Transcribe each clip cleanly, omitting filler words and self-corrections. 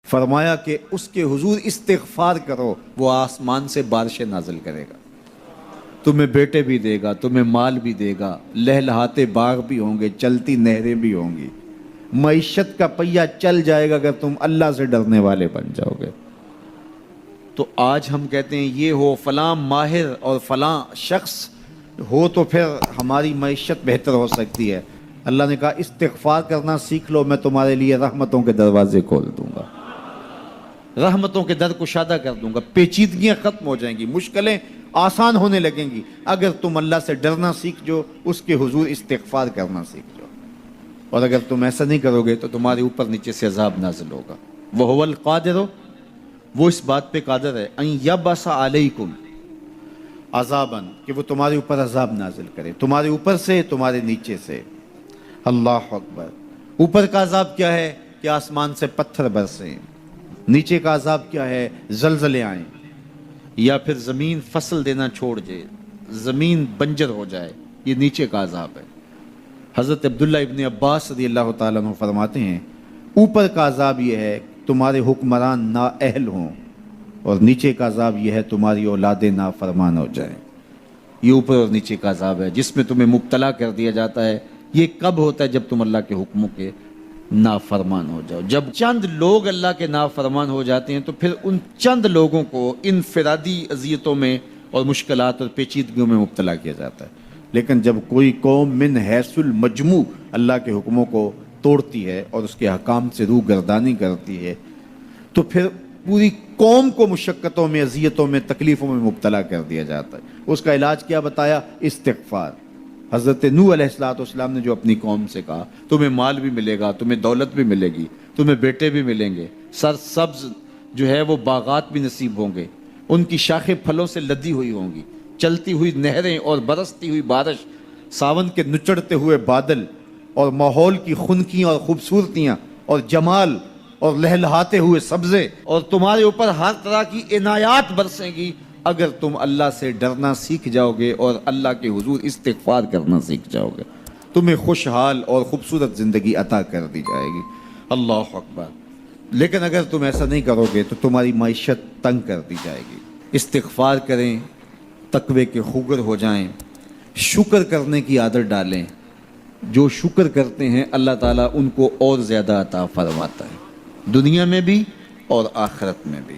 فرمایا کہ اس کے حضور استغفار کرو، وہ آسمان سے بارشیں نازل کرے گا، تمہیں بیٹے بھی دے گا، تمہیں مال بھی دے گا، لہلہاتے باغ بھی ہوں گے، چلتی نہریں بھی ہوں گی، معیشت کا پہیہ چل جائے گا اگر تم اللہ سے ڈرنے والے بن جاؤ گے۔ تو آج ہم کہتے ہیں یہ ہو فلاں ماہر اور فلاں شخص ہو تو پھر ہماری معیشت بہتر ہو سکتی ہے۔ اللہ نے کہا استغفار کرنا سیکھ لو، میں تمہارے لیے رحمتوں کے دروازے کھول دوں گا، رحمتوں کے در کشادہ کر دوں گا، پیچیدگیاں ختم ہو جائیں گی، مشکلیں آسان ہونے لگیں گی اگر تم اللہ سے ڈرنا سیکھ جو، اس کے حضور استغفار کرنا سیکھ جو۔ اور اگر تم ایسا نہیں کرو گے تو تمہارے اوپر نیچے سے عذاب نازل ہوگا۔ وَهُوَ الْقَادِرُ، وہ اس بات پہ قادر ہے، ان یبعث علیکم عذاباً، کہ وہ تمہارے اوپر عذاب نازل کرے، تمہارے اوپر سے، تمہارے نیچے سے۔ اللہ اکبر۔ اوپر کا عذاب کیا ہے کہ آسمان سے پتھر برسیں، نیچے کا عذاب کیا ہے زلزلے آئیں، یا پھر زمین فصل دینا چھوڑ جائے، زمین بنجر ہو جائے، یہ نیچے کا عذاب ہے۔ حضرت عبداللہ ابن عباس رضی اللہ تعالیٰ عنہ فرماتے ہیں اوپر کا عذاب یہ ہے تمہارے حکمران نااہل ہوں، اور نیچے کا عذاب یہ ہے تمہاری اولادیں نافرمان ہو جائیں۔ یہ اوپر اور نیچے کا عذاب ہے جس میں تمہیں مبتلا کر دیا جاتا ہے۔ یہ کب ہوتا ہے؟ جب تم اللہ کے حکموں کے نافرمان ہو جاؤ۔ جب چند لوگ اللہ کے نافرمان ہو جاتے ہیں تو پھر ان چند لوگوں کو انفرادی اذیتوں میں اور مشکلات اور پیچیدگیوں میں مبتلا کیا جاتا ہے۔ لیکن جب کوئی قوم من حیث المجموع اللہ کے حکموں کو توڑتی ہے اور اس کے حکام سے روح گردانی کرتی ہے تو پھر پوری قوم کو مشقتوں میں، اذیتوں میں، تکلیفوں میں مبتلا کر دیا جاتا ہے۔ اس کا علاج کیا بتایا؟ استغفار۔ حضرت نوح علیہ السلام نے جو اپنی قوم سے کہا تمہیں مال بھی ملے گا، تمہیں دولت بھی ملے گی، تمہیں بیٹے بھی ملیں گے، سرسبز جو ہے وہ باغات بھی نصیب ہوں گے، ان کی شاخیں پھلوں سے لدی ہوئی ہوں گی، چلتی ہوئی نہریں اور برستی ہوئی بارش، ساون کے نچڑتے ہوئے بادل، اور ماحول کی خنکیاں اور خوبصورتیاں اور جمال اور لہلہاتے ہوئے سبزے، اور تمہارے اوپر ہر طرح کی عنایات برسیں گی اگر تم اللہ سے ڈرنا سیکھ جاؤ گے اور اللہ کے حضور استغفار کرنا سیکھ جاؤ گے، تمہیں خوشحال اور خوبصورت زندگی عطا کر دی جائے گی۔ اللہ اکبر۔ لیکن اگر تم ایسا نہیں کرو گے تو تمہاری معیشت تنگ کر دی جائے گی۔ استغفار کریں، تقوی کے خوگر ہو جائیں، شکر کرنے کی عادت ڈالیں۔ جو شکر کرتے ہیں اللہ تعالیٰ ان کو اور زیادہ عطا فرماتا ہے، دنیا میں بھی اور آخرت میں بھی۔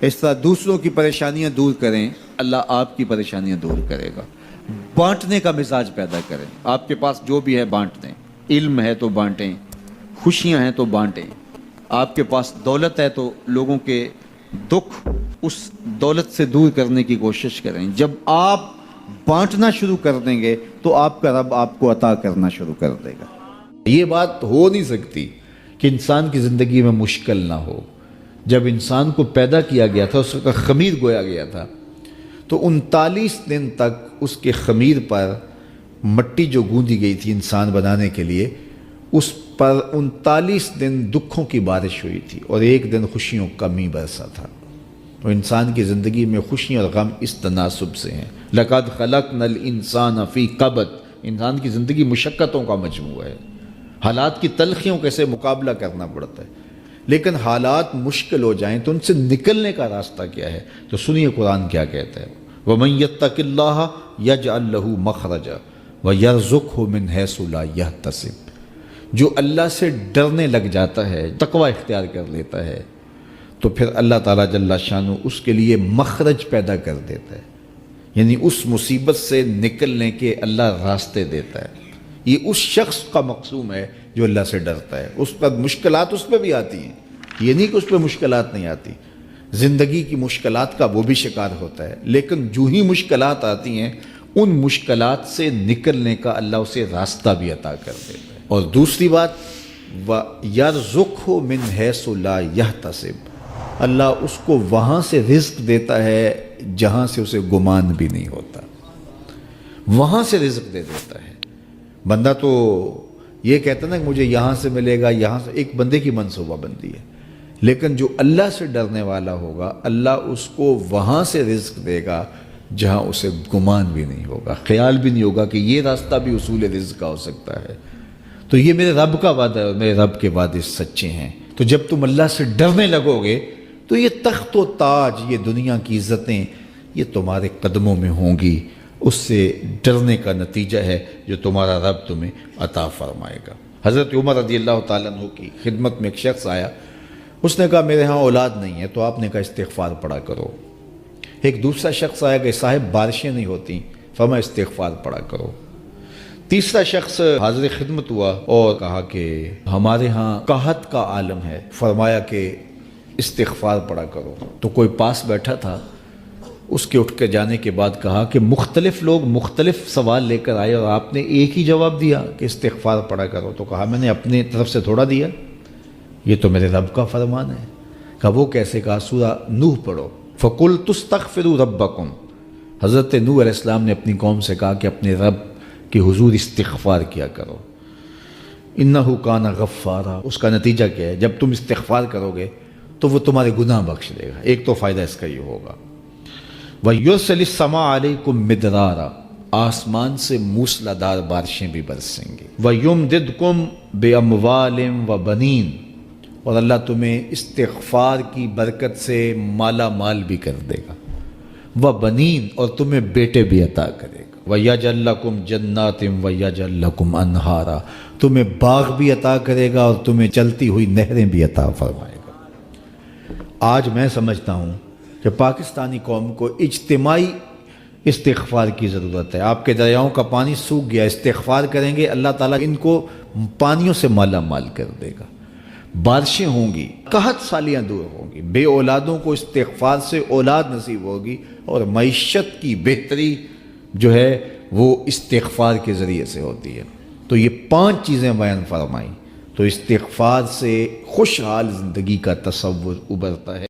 اس طرح دوسروں کی پریشانیاں دور کریں، اللہ آپ کی پریشانیاں دور کرے گا۔ بانٹنے کا مزاج پیدا کریں، آپ کے پاس جو بھی ہے بانٹ دیں، علم ہے تو بانٹیں، خوشیاں ہیں تو بانٹیں، آپ کے پاس دولت ہے تو لوگوں کے دکھ اس دولت سے دور کرنے کی کوشش کریں۔ جب آپ بانٹنا شروع کر دیں گے تو آپ کا رب آپ کو عطا کرنا شروع کر دے گا۔ یہ بات ہو نہیں سکتی کہ انسان کی زندگی میں مشکل نہ ہو۔ جب انسان کو پیدا کیا گیا تھا، اس کا خمیر گویا گیا تھا، تو 39 دن تک اس کے خمیر پر مٹی جو گوندی گئی تھی انسان بنانے کے لیے، اس پر 39 دن دکھوں کی بارش ہوئی تھی اور ایک دن خوشیوں کا می برسا تھا۔ تو انسان کی زندگی میں خوشیاں اور غم اس تناسب سے ہیں۔ لَقَدْ خَلَقْنَا الْإِنسَانَ فِي قَبْضٍ، انسان کی زندگی مشقتوں کا مجموعہ ہے، حالات کی تلخیوں کے سے مقابلہ کرنا پڑتا ہے۔ لیکن حالات مشکل ہو جائیں تو ان سے نکلنے کا راستہ کیا ہے؟ تو سنیے قرآن کیا کہتا ہے، وَمَن يَتَّقِ اللَّهَ يَجْعَلْ لَهُ مَخْرَجًا وَيَرْزُقْهُ مِنْ حَيْثُ لَا يَحْتَسِبُ، جو اللہ سے ڈرنے لگ جاتا ہے، تقوی اختیار کر لیتا ہے، تو پھر اللہ تعالیٰ جل شانہ اس کے لیے مخرج پیدا کر دیتا ہے، یعنی اس مصیبت سے نکلنے کے اللہ راستے دیتا ہے۔ یہ اس شخص کا مقصوم ہے جو اللہ سے ڈرتا ہے۔ اس پر مشکلات اس پہ بھی آتی ہیں، یہ نہیں کہ اس پہ مشکلات نہیں آتی، زندگی کی مشکلات کا وہ بھی شکار ہوتا ہے، لیکن جو ہی مشکلات آتی ہیں ان مشکلات سے نکلنے کا اللہ اسے راستہ بھی عطا کر دیتا ہے۔ اور دوسری بات، وَيَرْزُقْهُ مِنْ حَيْثُ لَا يَحْتَسِبُ، اللہ اس کو وہاں سے رزق دیتا ہے جہاں سے اسے گمان بھی نہیں ہوتا، وہاں سے رزق دے دیتا ہے۔ بندہ تو یہ کہتا نا کہ مجھے یہاں سے ملے گا، یہاں سے، ایک بندے کی منصوبہ بندی ہے، لیکن جو اللہ سے ڈرنے والا ہوگا اللہ اس کو وہاں سے رزق دے گا جہاں اسے گمان بھی نہیں ہوگا، خیال بھی نہیں ہوگا کہ یہ راستہ بھی اصول رزق کا ہو سکتا ہے۔ تو یہ میرے رب کا وعدہ ہے اور میرے رب کے وعدے سچے ہیں۔ تو جب تم اللہ سے ڈرنے لگو گے تو یہ تخت و تاج، یہ دنیا کی عزتیں، یہ تمہارے قدموں میں ہوں گی۔ اس سے ڈرنے کا نتیجہ ہے جو تمہارا رب تمہیں عطا فرمائے گا۔ حضرت عمر رضی اللہ تعالیٰ عنہ کی خدمت میں ایک شخص آیا، اس نے کہا میرے ہاں اولاد نہیں ہے، تو آپ نے کہا استغفار پڑھا کرو۔ ایک دوسرا شخص آیا کہ صاحب بارشیں نہیں ہوتی، فرمایا استغفار پڑھا کرو۔ تیسرا شخص حاضر خدمت ہوا اور کہا کہ ہمارے ہاں قحط کا عالم ہے، فرمایا کہ استغفار پڑھا کرو۔ تو کوئی پاس بیٹھا تھا، اس کے اٹھ کے جانے کے بعد کہا کہ مختلف لوگ مختلف سوال لے کر آئے اور آپ نے ایک ہی جواب دیا کہ استغفار پڑھا کرو۔ تو کہا میں نے اپنے طرف سے تھوڑا دیا، یہ تو میرے رب کا فرمان ہے۔ کہا وہ کیسے؟ کہا سورہ نوح پڑھو، فَقُلْتُ اسْتَغْفِرُوا رَبَّكُمْ۔ حضرت نوح علیہ السلام نے اپنی قوم سے کہا کہ اپنے رب کے حضور استغفار کیا کرو، اِنَّهُ كَانَ غَفَّارًا۔ اس کا نتیجہ کیا ہے؟ جب تم استغفار کرو گے تو وہ تمہارے گناہ بخش دے گا۔ ایک تو فائدہ اس کا یہ ہوگا، وَيُرْسِلِ السَّمَاءَ عَلَيْكُمْ مِدْرَارًا، آسمان سے موسلا دار بارشیں بھی برسیں گی، وَيُمْدِدْكُمْ بِأَمْوَالٍ وَبَنِينَ، اور اللہ تمہیں استغفار کی برکت سے مالا مال بھی کر دے گا، وَبَنِينَ، اور تمہیں بیٹے بھی عطا کرے گا، وَيَجْعَلْ لَكُمْ جَنَّاتٍ وَيَجْعَلْ لَكُمْ أَنْهَارًا، تمہیں باغ بھی عطا کرے گا اور تمہیں چلتی ہوئی نہریں بھی عطا فرمائے گا۔ آج میں سمجھتا ہوں کہ پاکستانی قوم کو اجتماعی استغفار کی ضرورت ہے۔ آپ کے دریاؤں کا پانی سوکھ گیا، استغفار کریں گے اللہ تعالیٰ ان کو پانیوں سے مالا مال کر دے گا، بارشیں ہوں گی، قحط سالیاں دور ہوں گی، بے اولادوں کو استغفار سے اولاد نصیب ہوگی، اور معیشت کی بہتری جو ہے وہ استغفار کے ذریعے سے ہوتی ہے۔ تو یہ 5 چیزیں بیان فرمائیں، تو استغفار سے خوشحال زندگی کا تصور ابھرتا ہے۔